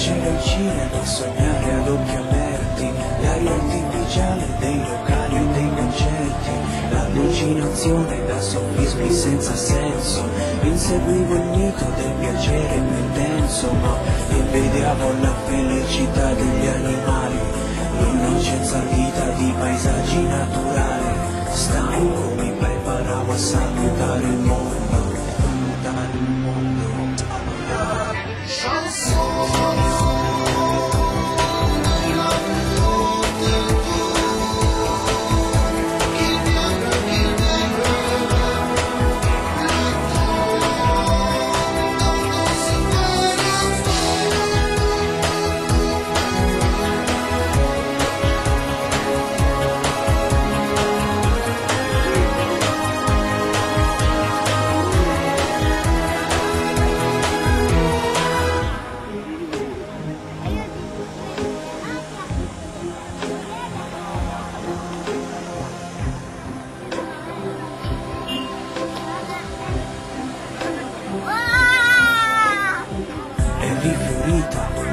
leggere al cinema, sognare ad occhi aperti, l'aria artificiale dei locali e dei concerti, l'allucinazione da sofismi senza senso, inseguivo il mito del piacere più intenso, ma invidiavo la felicità degli animali, l'innocenza vita di paesaggi naturali. Stanco mi preparavo a salutare il mondo, salutare il mondo.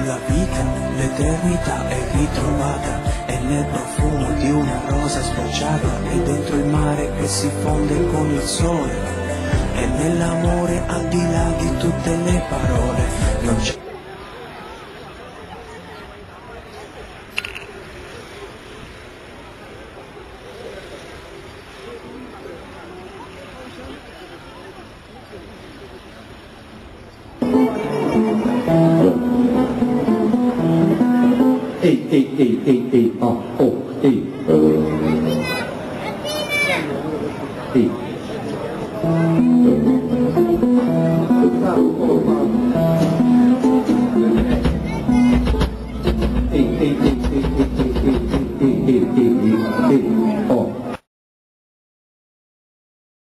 La vita, l'eternità è ritrovata, è nel profumo di una rosa sbocciata, è dentro il mare che si fonde con il sole, è nell'amore al di là di tutte le parole, non c'è. Ehi, oh, ehi.